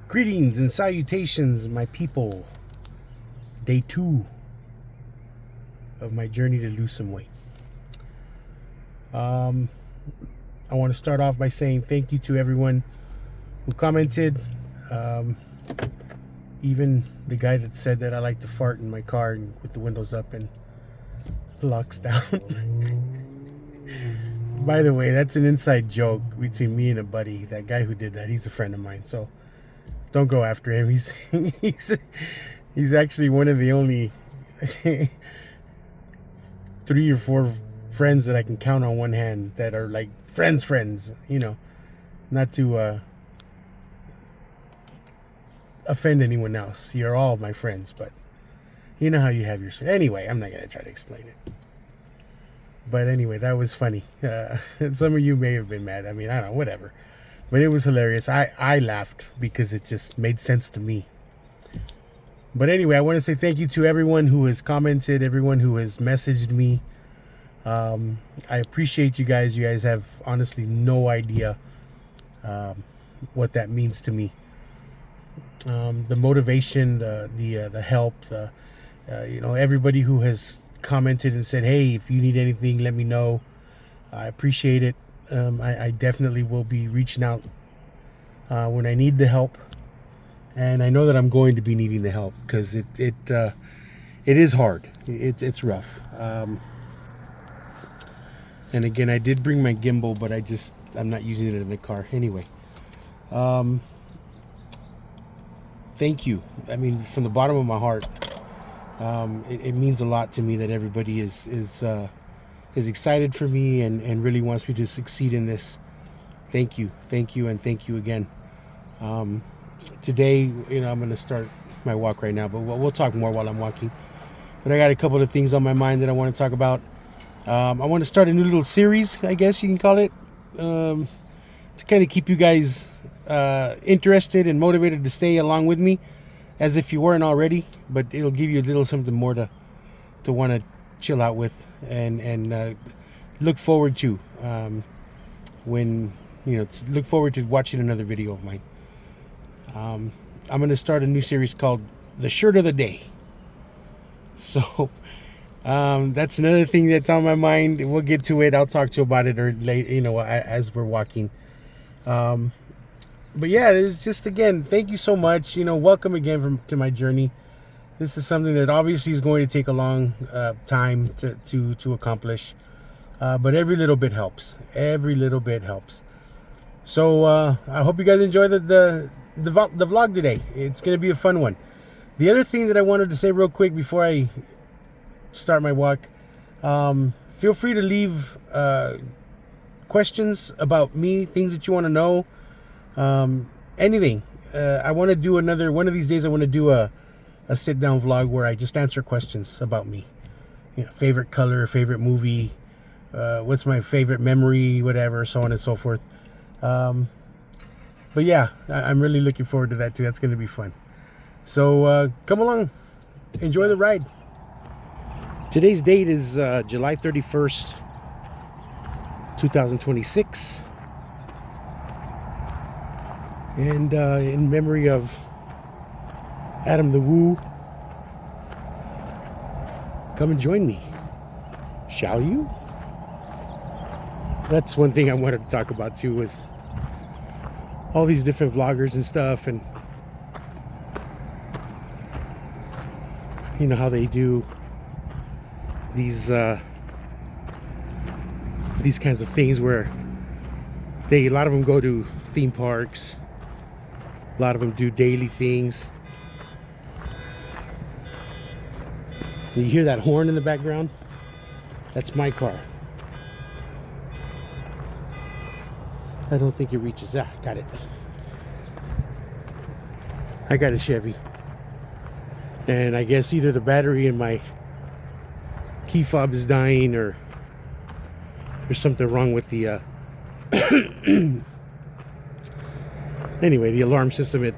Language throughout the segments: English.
Greetings and salutations, my people. Day 2 of my journey to lose some weight. I want to start off by saying thank you to everyone who commented. Even the guy that said that I like to fart in my car and with the windows up and locks down. By the way, that's an inside joke between me and a buddy. That guy who did that, he's a friend of mine, so don't go after him. He's actually one of the only 3 or 4 friends that I can count on one hand that are like friends, you know, not to offend anyone else. You're all my friends, but you know how you have your... Anyway, I'm not going to try to explain it. But anyway, that was funny. Some of you may have been mad. I mean, I don't know, whatever. But it was hilarious. I laughed because it just made sense to me. But anyway, I want to say thank you to everyone who has commented, everyone who has messaged me. I appreciate you guys. You guys have honestly no idea what that means to me. The motivation, the help, you know, everybody who has commented and said, hey, if you need anything, let me know. I appreciate it. I definitely will be reaching out when I need the help, and I know that I'm going to be needing the help because it is hard. It's rough. And again, I did bring my gimbal, but I'm not using it in the car anyway. Thank you. I mean, from the bottom of my heart, it means a lot to me that everybody is excited for me and really wants me to succeed in this. Thank you, and thank you again. Today, you know, I'm going to start my walk right now, but we'll talk more while I'm walking. But I got a couple of things on my mind that I want to talk about. I want to start a new little series, I guess you can call it, to kind of keep you guys interested and motivated to stay along with me, as if you weren't already. But it'll give you a little something more to want to chill out with and look forward to when, you know, look forward to watching another video of mine. I'm going to start a new series called The Shirt of the Day. So that's another thing that's on my mind. We'll get to it. I'll talk to you about it or late, you know, as we're walking. But yeah, it's just, again, thank you so much. You know, welcome again to my journey. This is something that obviously is going to take a long time to accomplish. But every little bit helps. Every little bit helps. So I hope you guys enjoy the vlog today. It's going to be a fun one. The other thing that I wanted to say real quick before I start my walk, feel free to leave questions about me, things that you want to know, anything. I want to do one of these days. I want to do a sit-down vlog where I just answer questions about me. You know, favorite color, favorite movie, what's my favorite memory, whatever, so on and so forth. But yeah, I'm really looking forward to that too. That's going to be fun. So come along, enjoy the ride. Today's date is July 31st, 2026. And in memory of Adam the Woo, come and join me, shall you? That's one thing I wanted to talk about too, was all these different vloggers and stuff, and you know how they do these kinds of things where a lot of them go to theme parks, a lot of them do daily things. You hear that horn in the background? That's my car. I don't think it reaches that. Got it. I got a Chevy. And I guess either the battery in my key fob is dying or there's something wrong with the anyway, the alarm system, it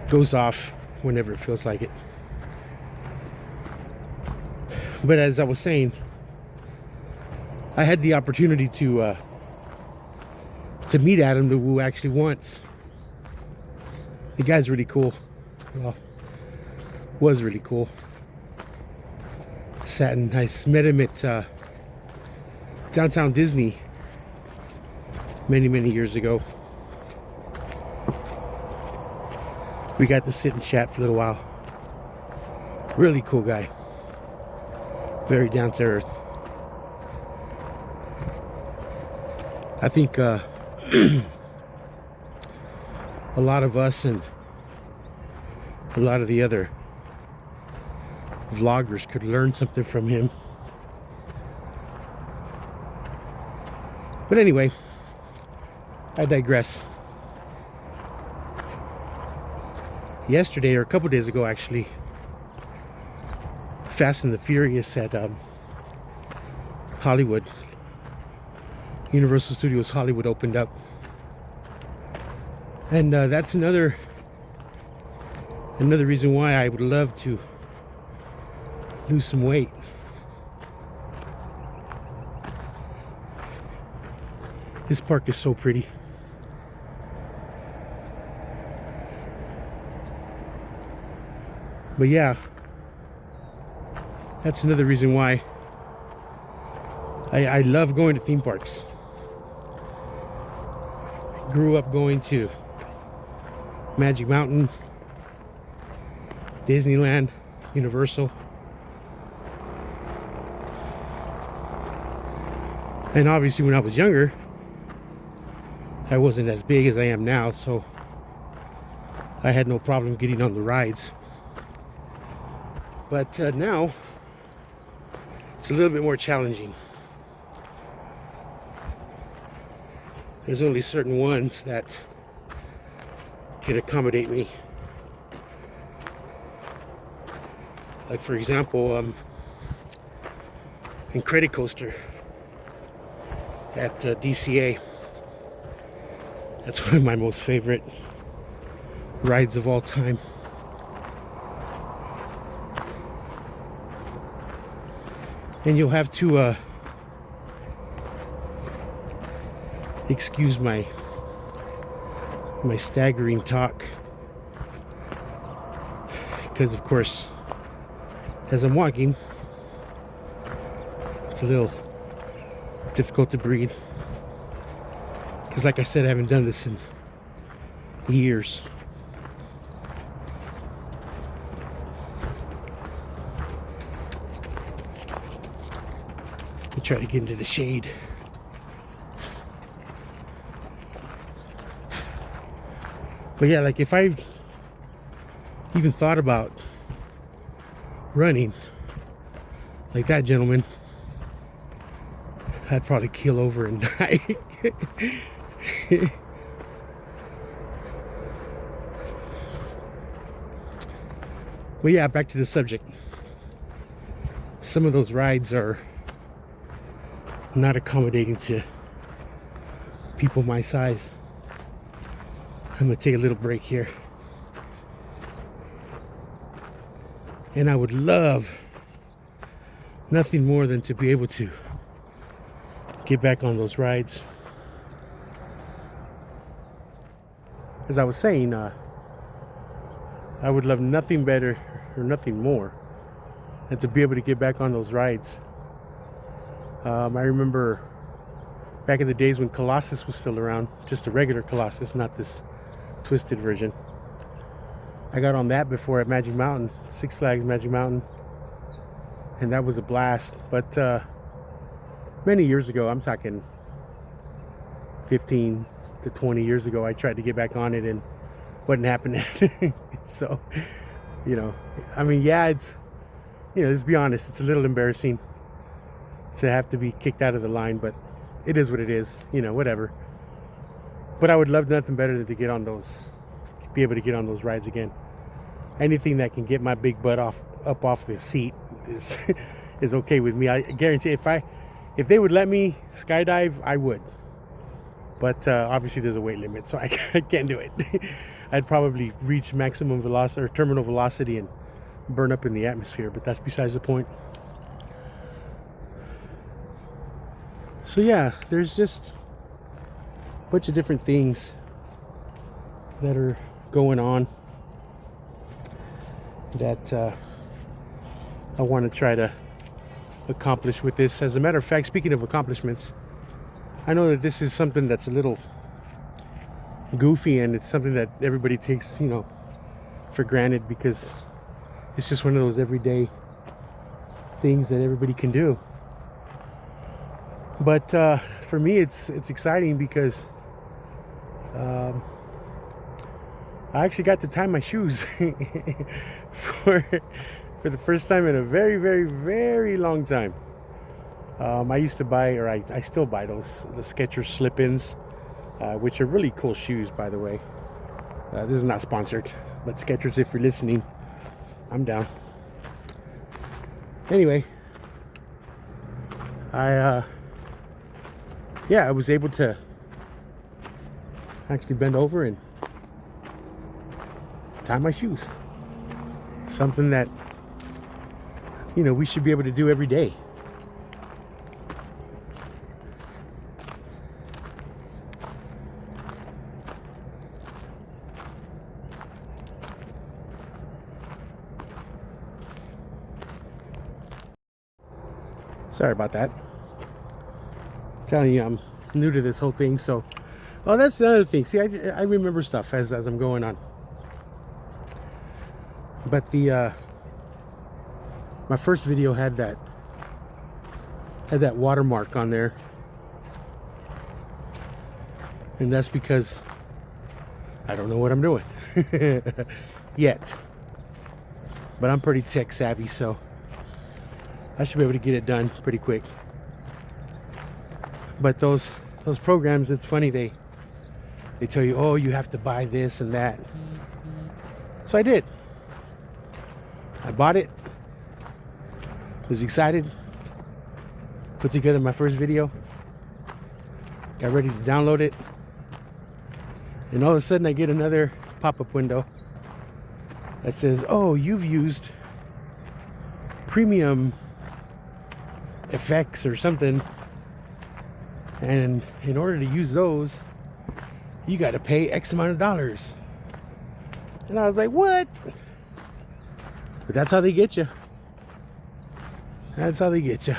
goes off whenever it feels like it. But as I was saying, I had the opportunity to meet Adam the Woo actually once. The guy's really cool. Well, was really cool. Sat and I met him at Downtown Disney many years ago. We got to sit and chat for a little while. Really cool guy. Very down to earth. I think a lot of us and a lot of the other vloggers could learn something from him. But anyway, I digress. Yesterday, or a couple days ago actually, Fast and the Furious at Hollywood, Universal Studios Hollywood opened up. And that's another reason why I would love to lose some weight. This park is so pretty. But yeah, that's another reason why I love going to theme parks. Grew up going to Magic Mountain, Disneyland, Universal. And obviously when I was younger, I wasn't as big as I am now, so I had no problem getting on the rides. But now, it's a little bit more challenging. There's only certain ones that can accommodate me. Like for example, Incredicoaster at DCA. That's one of my most favorite rides of all time. And you'll have to excuse my staggering talk, because of course as I'm walking it's a little difficult to breathe, because like I said, I haven't done this in years. I try to get into the shade. But yeah, like if I even thought about running like that gentleman, I'd probably keel over and die. But yeah, back to the subject. Some of those rides are not accommodating to people my size. I'm gonna take a little break here. And I would love nothing more than to be able to get back on those rides. As I was saying, I would love nothing better or nothing more than to be able to get back on those rides. I remember back in the days when Colossus was still around, just a regular Colossus, not this twisted version. I got on that before at Magic Mountain, Six Flags Magic Mountain, and that was a blast. But many years ago, I'm talking 15 to 20 years ago, I tried to get back on it and wasn't happening. So, you know, I mean, yeah, it's, you know, let's be honest, it's a little embarrassing to have to be kicked out of the line, but it is what it is, you know, whatever. But I would love nothing better than to get on those, be able to get on those rides again. Anything that can get my big butt up off the seat is okay with me. I guarantee if they would let me skydive, I would. But obviously there's a weight limit, so I can't do it. I'd probably reach maximum velocity or terminal velocity and burn up in the atmosphere, but that's besides the point. So yeah, there's just a bunch of different things that are going on that I want to try to accomplish with this. As a matter of fact, speaking of accomplishments, I know that this is something that's a little goofy, and it's something that everybody takes, for granted, because it's just one of those everyday things that everybody can do. But for me, it's exciting because I actually got to tie my shoes for the first time in a very, very, very long time. I used to buy, or I still buy the Skechers slip-ins, which are really cool shoes, by the way. This is not sponsored, but Skechers, if you're listening, I'm down. Anyway, I was able to actually bend over and tie my shoes. Something that, we should be able to do every day. Sorry about that. I'm telling you, I'm new to this whole thing, so... Oh, that's the other thing. See, I remember stuff as I'm going on. But my first video had that watermark on there, and that's because I don't know what I'm doing yet. But I'm pretty tech savvy, so I should be able to get it done pretty quick. But those programs, it's funny, they tell you, oh, you have to buy this and that. So I did. I bought it, was excited, put together my first video, got ready to download it, and all of a sudden I get another pop-up window that says, oh, you've used premium effects or something, and in order to use those, you got to pay X amount of dollars. And I was like, what? But that's how they get you. That's how they get you.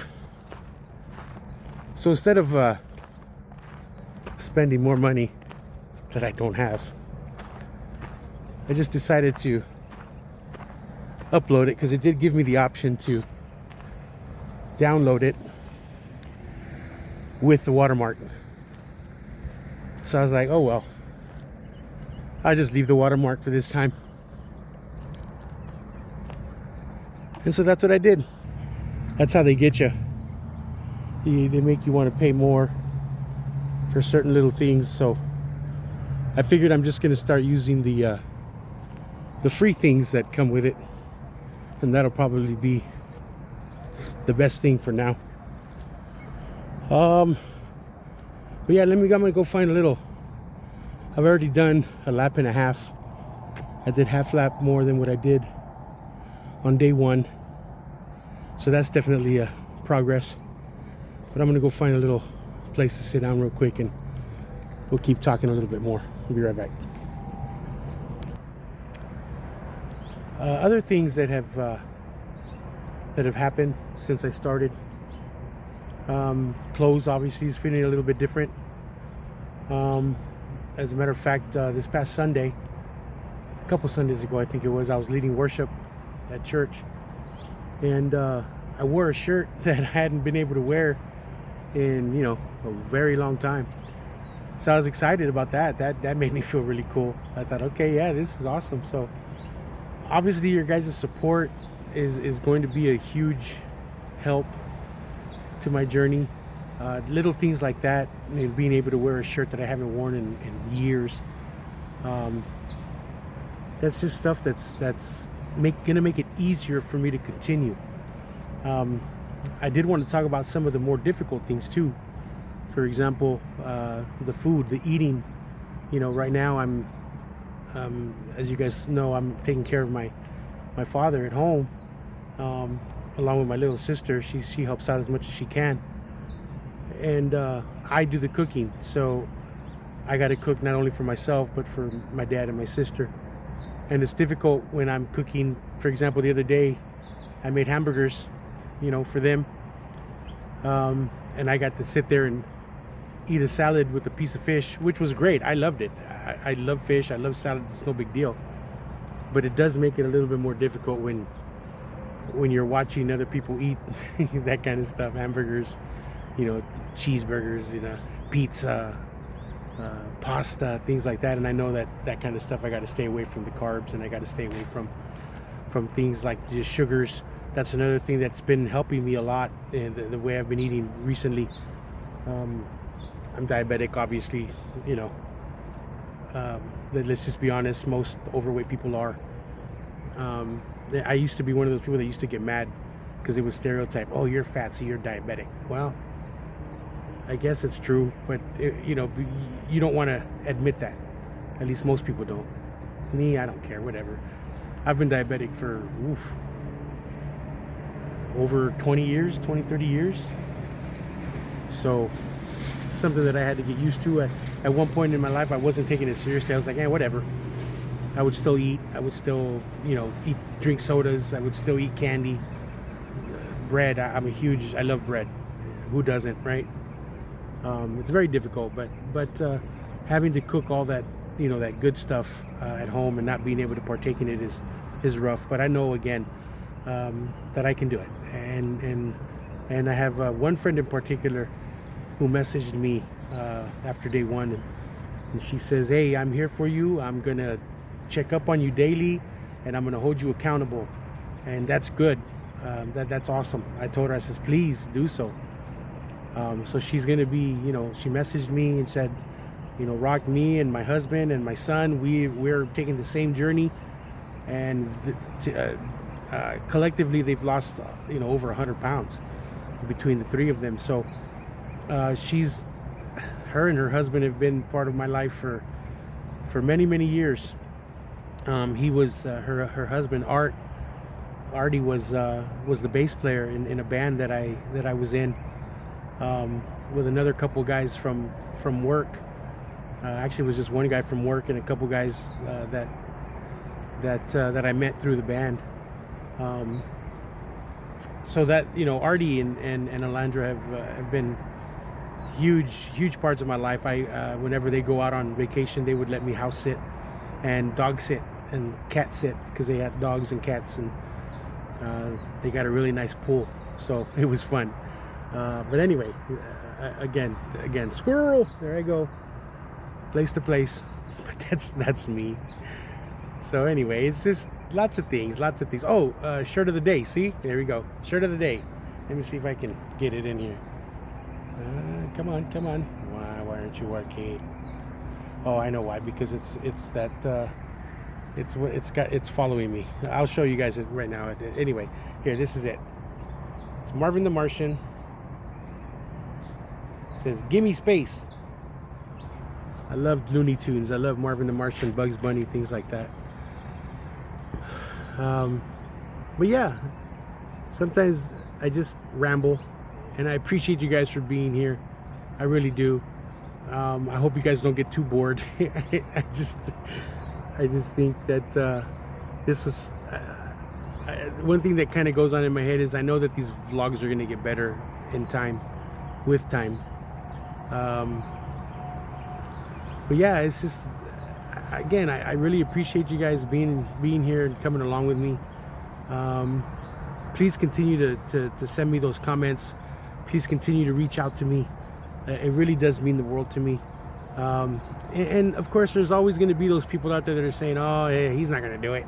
So instead of spending more money that I don't have, I just decided to upload it, because it did give me the option to download it with the watermark. So I was like, oh well, I'll just leave the watermark for this time. And so that's what I did. That's how they get you. They make you want to pay more for certain little things. So I figured I'm just going to start using the free things that come with it, and that'll probably be the best thing for now. But yeah, I'm gonna go find a little. I've already done a lap and a half. I did half lap more than what I did on day one, so that's definitely a progress. But I'm gonna go find a little place to sit down real quick, and we'll keep talking a little bit more. I'll be right back. Other things that have happened since I started. Clothes obviously is feeling a little bit different. As a matter of fact, this past Sunday, a couple Sundays ago I think it was, I was leading worship at church, and I wore a shirt that I hadn't been able to wear in a very long time. So I was excited about that. That made me feel really cool. I thought, okay, yeah, this is awesome. So obviously your guys' support is going to be a huge help to my journey. Little things like that, being able to wear a shirt that I haven't worn in years. That's just stuff that's gonna make it easier for me to continue. I did want to talk about some of the more difficult things too. For example, the food, the eating. Right now I'm, as you guys know, I'm taking care of my father at home, along with my little sister. She helps out as much as she can, and I do the cooking. So I got to cook not only for myself but for my dad and my sister. And it's difficult when I'm cooking. For example, the other day I made hamburgers, for them, and I got to sit there and eat a salad with a piece of fish, which was great. I loved it. I love fish. I love salads. It's no big deal. But it does make it a little bit more difficult when you're watching other people eat that kind of stuff, hamburgers, cheeseburgers, pizza, pasta, things like that. And I know that kind of stuff, I got to stay away from the carbs, and I got to stay away from things like just sugars. That's another thing that's been helping me a lot in the way I've been eating recently. I'm diabetic, obviously. Let's just be honest, most overweight people are. I used to be one of those people that used to get mad because it was stereotyped. Oh, you're fat, so you're diabetic. Well, I guess it's true, but you don't want to admit that. At least most people don't. Me, I don't care, whatever. I've been diabetic for over 20 years, 30 years. So something that I had to get used to. At one point in my life, I wasn't taking it seriously. I was like, whatever. I would still eat. I would still, drink sodas. I would still eat candy, bread. I love bread. Who doesn't, right? It's very difficult, but having to cook all that, that good stuff at home and not being able to partake in it is rough. But I know, again, that I can do it. And I have one friend in particular who messaged me after day one, and she says, hey, I'm here for you. I'm gonna check up on you daily, and I'm gonna hold you accountable. And that's good. That's awesome. I told her, I says, please do so. So she's gonna be, she messaged me and said, Rock, me and my husband and my son, we're taking the same journey, and collectively they've lost over 100 pounds between the three of them. So her and her husband have been part of my life for many years. He was her husband, Artie was the bass player in a band that I was in, with another couple guys from work. Actually, it was just one guy from work and a couple guys that I met through the band. So that, Artie and Alandra have been huge parts of my life. Whenever they go out on vacation, they would let me house sit and dog sit and cat sit, because they had dogs and cats, and they got a really nice pool, so it was fun. But anyway, again, squirrel, there I go, place to place. But that's me. So anyway, it's just lots of things. Oh, shirt of the day. See, there we go, shirt of the day. Let me see if I can get it in here. Come on. Why aren't you working? Oh, I know why. Because it's following me. I'll show you guys it right now. Anyway, here, this is it. It's Marvin the Martian. It says, "Gimme space." I love Looney Tunes. I love Marvin the Martian, Bugs Bunny, things like that. But yeah, sometimes I just ramble, and I appreciate you guys for being here. I really do. I hope you guys don't get too bored. I just think that this was one thing that kind of goes on in my head is I know that these vlogs are going to get better with time. But yeah, it's just, again, I really appreciate you guys being here and coming along with me. Please continue to send me those comments. Please continue to reach out to me. It really does mean the world to me. And of course, there's always going to be those people out there that are saying, oh, hey, he's not going to do it.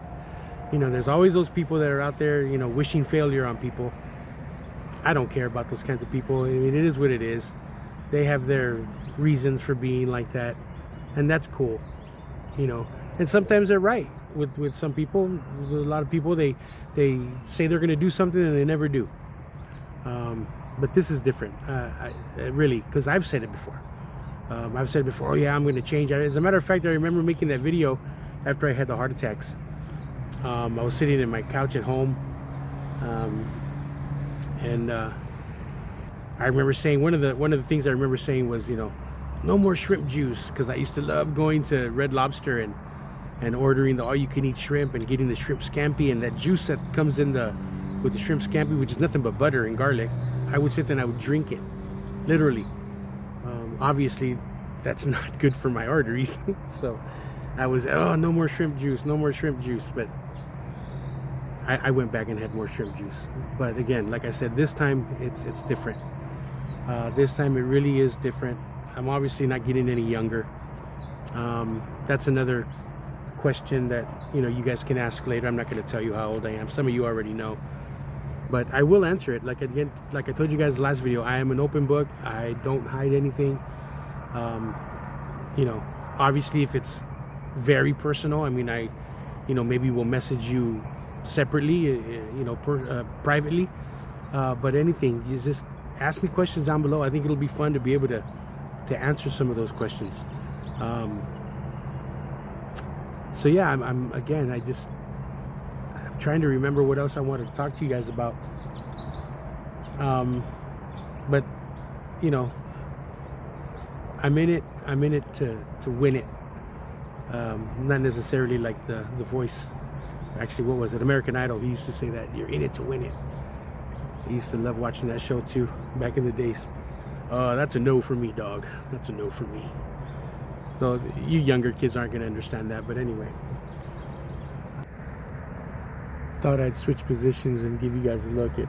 There's always those people that are out there, wishing failure on people. I don't care about those kinds of people. I mean, it is what it is. They have their reasons for being like that, and that's cool. And sometimes they're right with some people. A lot of people, they say they're going to do something and they never do. But this is different, really, because I've said it before. I've said before, oh yeah, I'm going to change. As a matter of fact, I remember making that video after I had the heart attacks. I was sitting in my couch at home, and I remember saying one of the things I remember saying was, no more shrimp juice, because I used to love going to Red Lobster and ordering the all-you-can-eat shrimp and getting the shrimp scampi, and that juice that comes in with the shrimp scampi, which is nothing but butter and garlic. I would sit there and I would drink it, literally. Obviously, that's not good for my arteries. So I was, oh, no more shrimp juice, no more shrimp juice. But I went back and had more shrimp juice. But again, like I said, this time it's different. This time it really is different. I'm obviously not getting any younger. That's another question that you guys can ask later. I'm not going to tell you how old I am. Some of you already know, but I will answer it. Like I told you guys last video, I am an open book. I don't hide anything. Obviously, if it's very personal, I mean, maybe we'll message you separately, privately. But anything, you just ask me questions down below. I think it'll be fun to be able to answer some of those questions. So yeah, I'm trying to remember what else I wanted to talk to you guys about. But I'm in it to win it. Not necessarily like the Voice. Actually, what was it? American Idol. He used to say that you're in it to win it. I used to love watching that show too, back in the days. That's a no for me, dog. That's a no for me. So you younger kids aren't going to understand that, but anyway. Thought I'd switch positions and give you guys a look at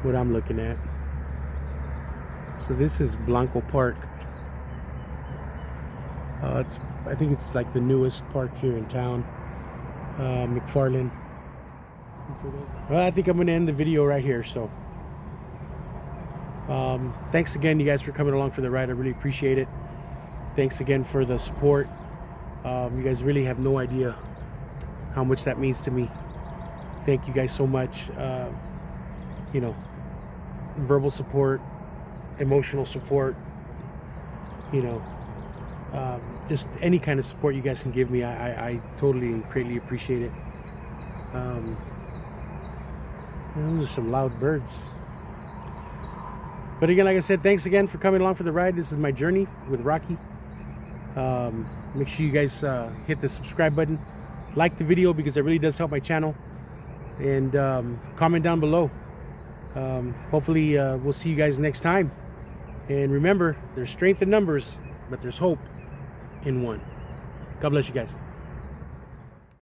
what I'm looking at. So this is Blanco Park. I think it's like the newest park here in town. McFarland. Well, I think I'm going to end the video right here. So thanks again, you guys, for coming along for the ride. I really appreciate it. Thanks again for the support. You guys really have no idea how much that means to me. Thank you guys so much. Verbal support, emotional support, just any kind of support you guys can give me. I totally and greatly appreciate it. Those are some loud birds. But again, like I said, thanks again for coming along for the ride. This is my journey with Rocky. Make sure you guys hit the subscribe button, like the video, because it really does help my channel, and comment down below. Hopefully we'll see you guys next time. And remember, there's strength in numbers, but there's hope in one. God bless you guys.